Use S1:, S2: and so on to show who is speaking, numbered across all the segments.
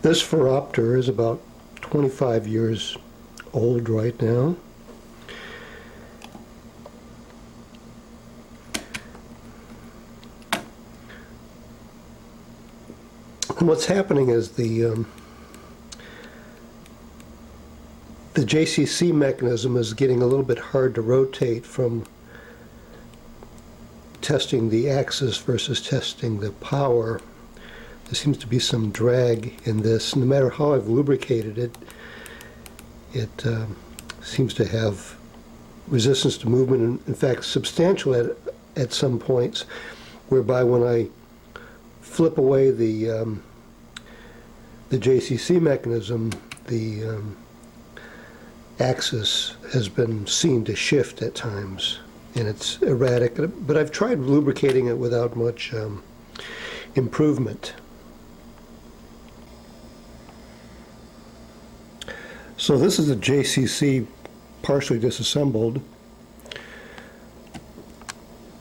S1: This Phoroptor is about 25 years old right now. And what's happening is the JCC mechanism is getting a little bit hard to rotate from testing the axis versus testing the power. There seems to be some drag in this. No matter how I've lubricated it, it seems to have resistance to movement, and in fact substantial at some points, whereby when I flip away the JCC mechanism, the axis has been seen to shift at times, and it's erratic. But I've tried lubricating it without much improvement. So this is a JCC partially disassembled.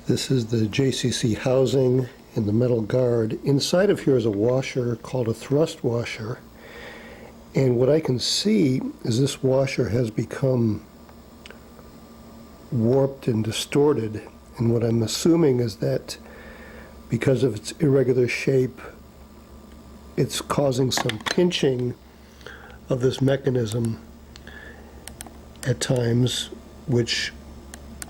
S1: This is the JCC housing and the metal guard. Inside of here is a washer called a thrust washer. And what I can see is this washer has become warped and distorted. And what I'm assuming is that because of its irregular shape, it's causing some pinching of this mechanism at times, which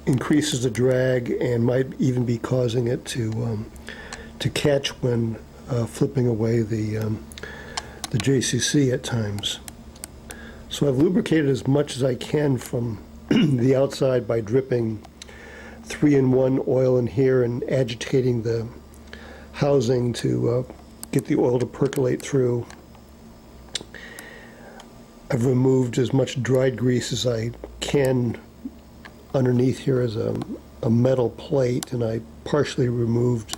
S1: increases the drag and might even be causing it to catch when flipping away the JCC at times. So I've lubricated as much as I can from the outside by dripping 3-in-1 oil in here and agitating the housing to get the oil to percolate through. I've removed as much dried grease as I can. Underneath here is a metal plate, and I partially removed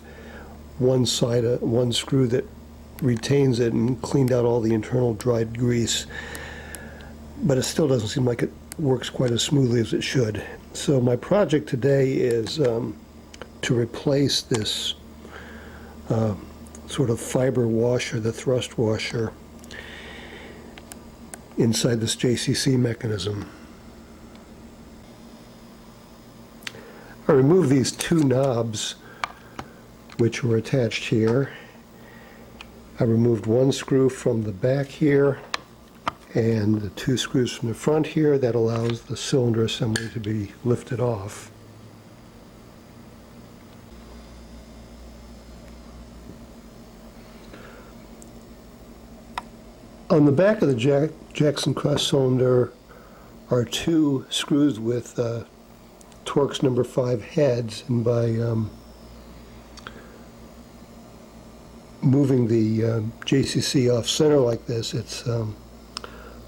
S1: one side, one screw that retains it, and cleaned out all the internal dried grease. But it still doesn't seem like it works quite as smoothly as it should. So my project today is to replace this sort of fiber washer, the thrust washer, inside this JCC mechanism. I removed these two knobs which were attached here. I removed one screw from the back here and the two screws from the front here. That allows the cylinder assembly to be lifted off. On the back of the Jackson cross cylinder are two screws with Torx number 5 heads, and by moving the JCC off center like this, it's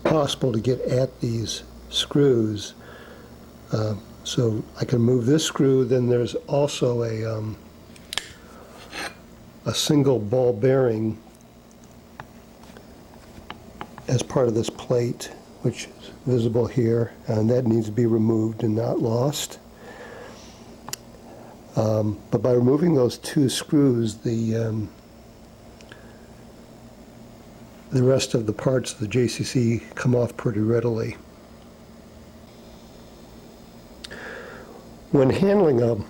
S1: possible to get at these screws. So I can move this screw. Then there's also a single ball bearing as part of this plate, which is visible here, and that needs to be removed and not lost. But by removing those two screws, the rest of the parts of the JCC come off pretty readily. When handling the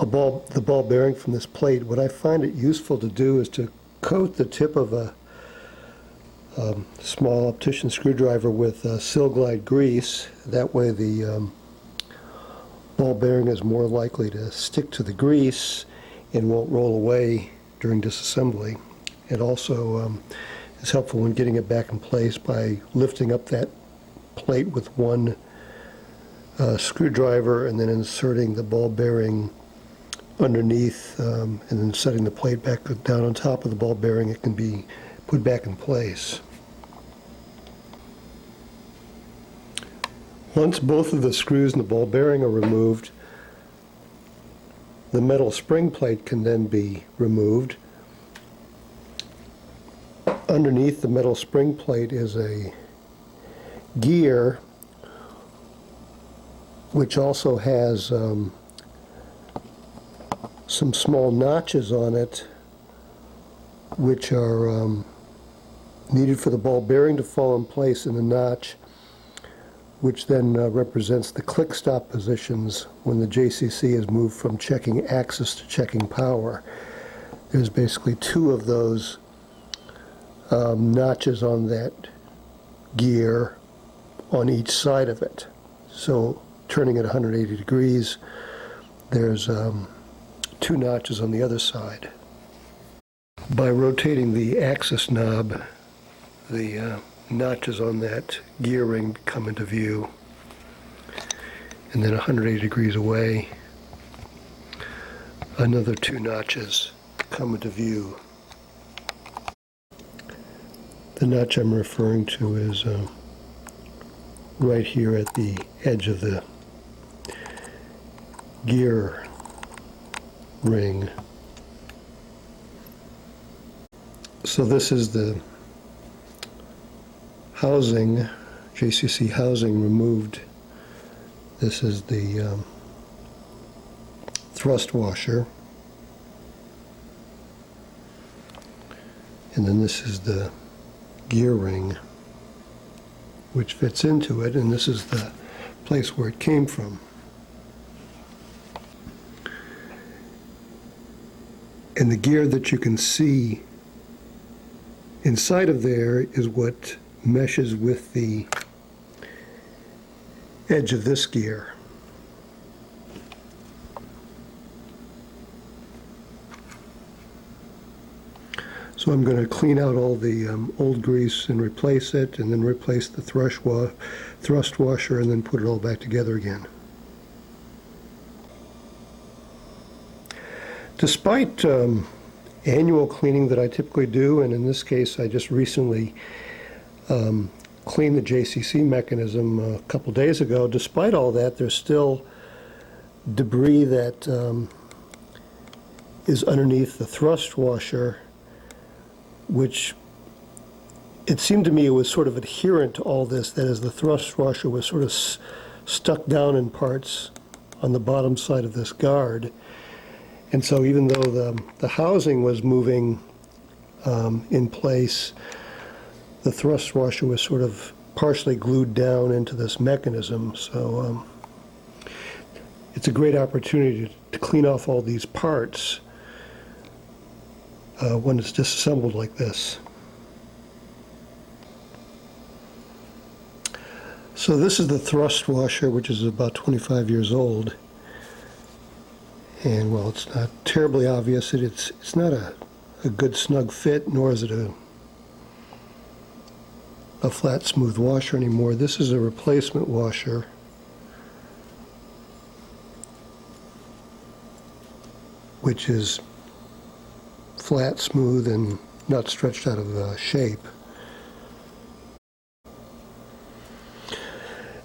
S1: ball bearing from this plate, what I find it useful to do is to coat the tip of a small optician screwdriver with Sil-Glide grease. That way the ball bearing is more likely to stick to the grease and won't roll away during disassembly. It also is helpful when getting it back in place by lifting up that plate with one screwdriver and then inserting the ball bearing underneath and then setting the plate back down on top of the ball bearing. It can be put back in place. Once both of the screws and the ball bearing are removed, the metal spring plate can then be removed. Underneath the metal spring plate is a gear which also has some small notches on it which are needed for the ball bearing to fall in place in the notch, which then represents the click stop positions when the JCC is moved from checking axis to checking power. There's basically two of those notches on that gear on each side of it. So turning it 180 degrees, there's two notches on the other side. By rotating the axis knob, the notches on that gear ring come into view. And then 180 degrees away, another two notches come into view. The notch I'm referring to is right here at the edge of the gear ring. So this is the housing, JCC housing removed. This is the thrust washer. And then this is the gear ring, which fits into it, and this is the place where it came from. And the gear that you can see inside of there is what meshes with the edge of this gear. So I'm going to clean out all the old grease and replace it, and then replace the thrust washer, and then put it all back together again. Despite annual cleaning that I typically do, and in this case I just recently cleaned the JCC mechanism a couple days ago, despite all that, there's still debris that is underneath the thrust washer, which it seemed to me it was sort of adherent to all this. That is, the thrust washer was sort of stuck down in parts on the bottom side of this guard. And so even though the housing was moving in place, the thrust washer was sort of partially glued down into this mechanism. So it's a great opportunity to clean off all these parts when it's disassembled like this. So this is the thrust washer, which is about 25 years old. And well, it's not terribly obvious. It's not a good snug fit, nor is it a flat, smooth washer anymore. This is a replacement washer. Which is flat, smooth, and not stretched out of shape.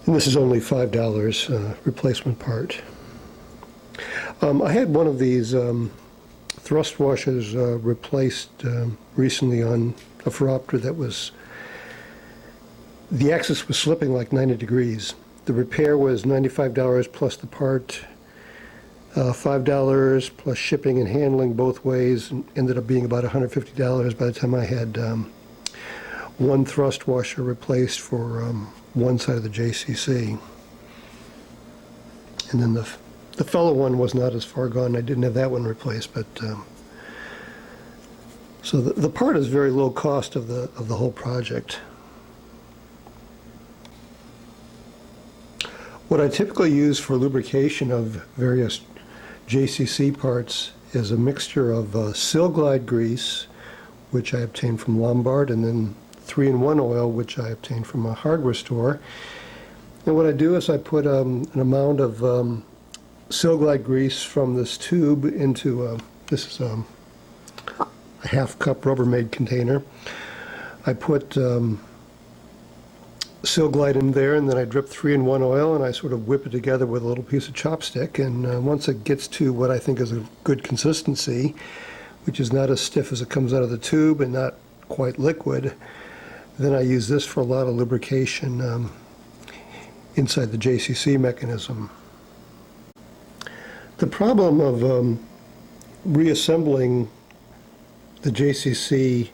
S1: And this is only $5 replacement part. I had one of these thrust washers replaced recently on a Phoroptor that was, the axis was slipping like 90 degrees. The repair was $95 plus the part, $5 plus shipping and handling both ways, and ended up being about $150 by the time I had one thrust washer replaced for one side of the JCC. And then the fellow one was not as far gone. I didn't have that one replaced, but so the part is very low cost of the whole project. What I typically use for lubrication of various JCC parts is a mixture of Sil Glide grease, which I obtained from Lombard, and then 3-in-1 oil, which I obtained from a hardware store. And what I do is I put an amount of Sil Glide grease from this tube into this is a half-cup Rubbermaid container. I put Sil Glide in there, and then I drip 3-in-1 oil, and I sort of whip it together with a little piece of chopstick. And once it gets to what I think is a good consistency, which is not as stiff as it comes out of the tube and not quite liquid, then I use this for a lot of lubrication inside the JCC mechanism. The problem of reassembling the JCC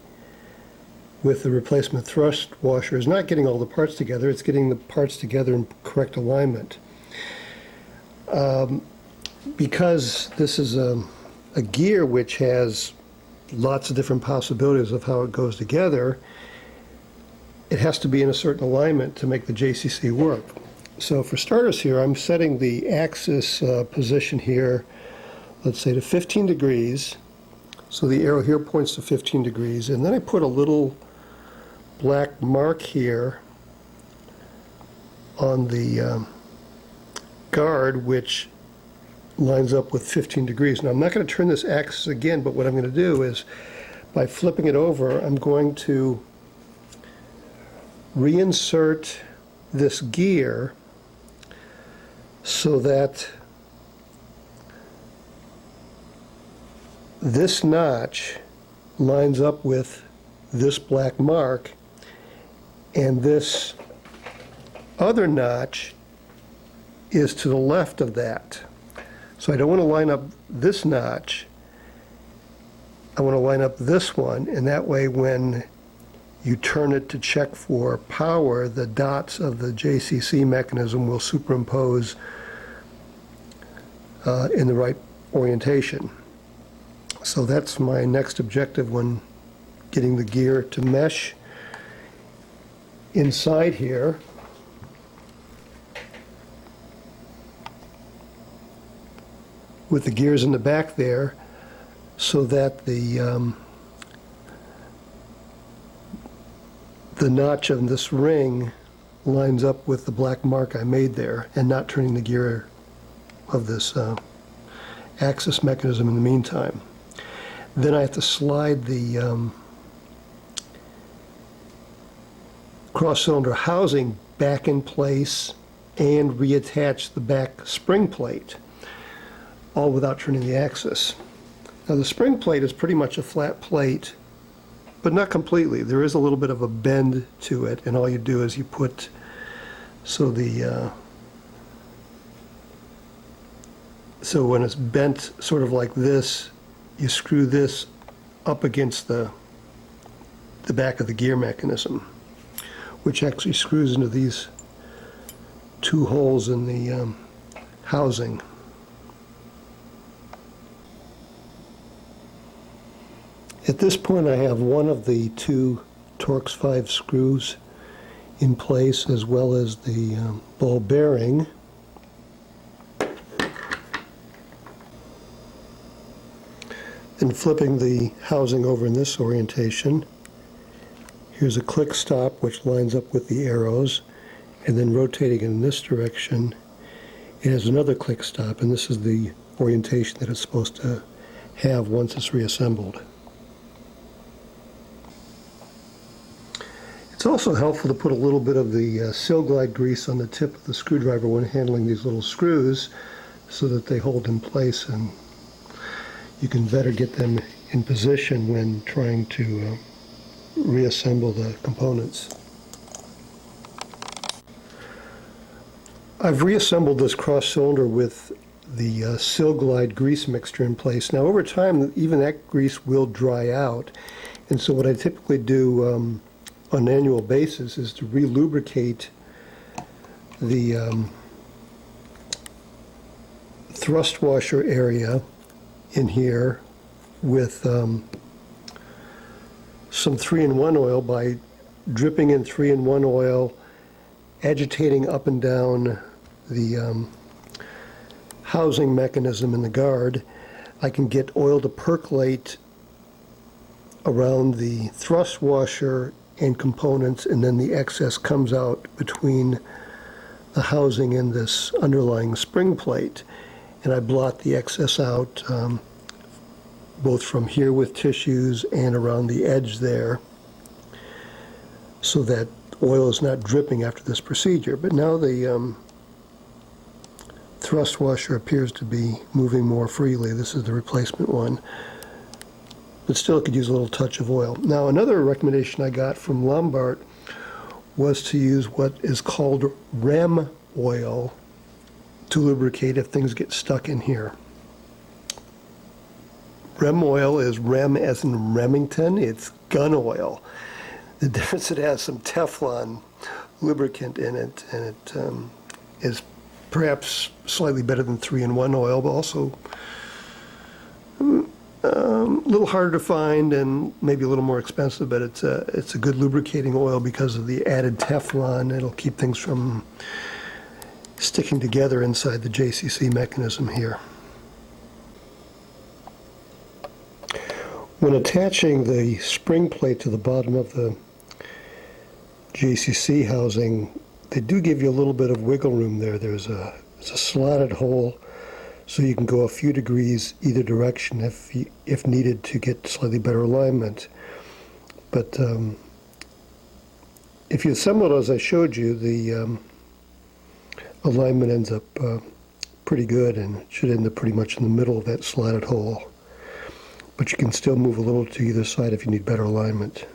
S1: with the replacement thrust washer is not getting all the parts together, it's getting the parts together in correct alignment. Because this is a gear which has lots of different possibilities of how it goes together, it has to be in a certain alignment to make the JCC work. So for starters here, I'm setting the axis position here, let's say to 15 degrees. So the arrow here points to 15 degrees, and then I put a little black mark here on the guard, which lines up with 15 degrees. Now I'm not going to turn this axis again, but what I'm going to do is, by flipping it over, I'm going to reinsert this gear so that this notch lines up with this black mark, and this other notch is to the left of that. So I don't want to line up this notch, I want to line up this one, and that way when you turn it to check for power, the dots of the JCC mechanism will superimpose in the right orientation. So that's my next objective when getting the gear to mesh inside here. With the gears in the back there, so that the notch of this ring lines up with the black mark I made there, and not turning the gear of this axis mechanism in the meantime. Then I have to slide the cross-cylinder housing back in place and reattach the back spring plate, all without turning the axis. Now the spring plate is pretty much a flat plate, but not completely. There is a little bit of a bend to it, and all you do is you put, so when it's bent sort of like this, you screw this up against the back of the gear mechanism, which actually screws into these two holes in the housing. At this point, I have one of the two Torx 5 screws in place, as well as the ball bearing. Then flipping the housing over in this orientation, here's a click stop which lines up with the arrows, and then rotating in this direction, it has another click stop, and this is the orientation that it's supposed to have once it's reassembled. It's also helpful to put a little bit of the seal glide grease on the tip of the screwdriver when handling these little screws, so that they hold in place and you can better get them in position when trying to reassemble the components. I've reassembled this cross cylinder with the seal glide grease mixture in place. Now over time, even that grease will dry out, and so what I typically do on an annual basis is to re-lubricate the thrust washer area in here with some 3-in-1 oil by dripping in 3-in-1 oil, agitating up and down the housing mechanism in the guard. I can get oil to percolate around the thrust washer and components, and then the excess comes out between the housing and this underlying spring plate. And I blot the excess out both from here with tissues and around the edge there, so that oil is not dripping after this procedure. But now the thrust washer appears to be moving more freely. This is the replacement one, but still it could use a little touch of oil. Now another recommendation I got from Lombard was to use what is called REM oil to lubricate if things get stuck in here. REM oil is REM as in Remington, it's gun oil. The difference, it has some Teflon lubricant in it, and it is perhaps slightly better than 3-in-1 oil, but also a little harder to find and maybe a little more expensive, but it's a good lubricating oil because of the added Teflon. It'll keep things from sticking together inside the JCC mechanism here. When attaching the spring plate to the bottom of the JCC housing, they do give you a little bit of wiggle room there. There's a slotted hole, so you can go a few degrees either direction if needed to get slightly better alignment. But if you assemble it as I showed you, the alignment ends up pretty good, and it should end up pretty much in the middle of that slotted hole. But you can still move a little to either side if you need better alignment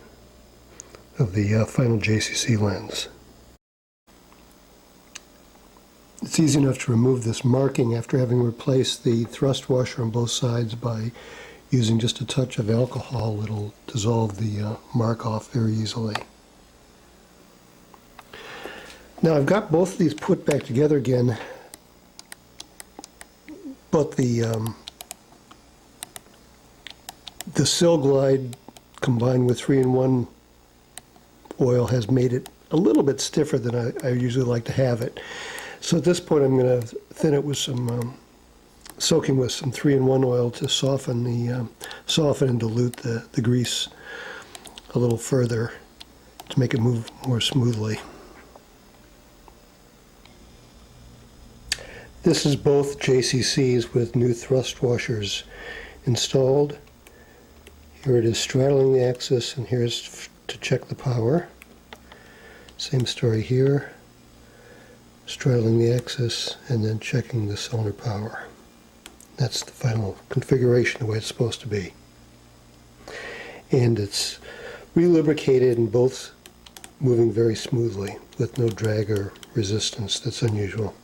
S1: of the final JCC lens. It's easy enough to remove this marking after having replaced the thrust washer on both sides by using just a touch of alcohol. It'll dissolve the mark off very easily. Now I've got both of these put back together again, but the Sil Glide combined with 3-in-1 oil has made it a little bit stiffer than I usually like to have it. So at this point I'm going to thin it with some, soaking with some 3-in-1 oil to soften and dilute the grease a little further to make it move more smoothly. This is both JCCs with new thrust washers installed. Here it is straddling the axis, and here's to check the power. Same story here. Straddling the axis and then checking the cylinder power. That's the final configuration, the way it's supposed to be. And it's re-lubricated and both moving very smoothly with no drag or resistance. That's unusual.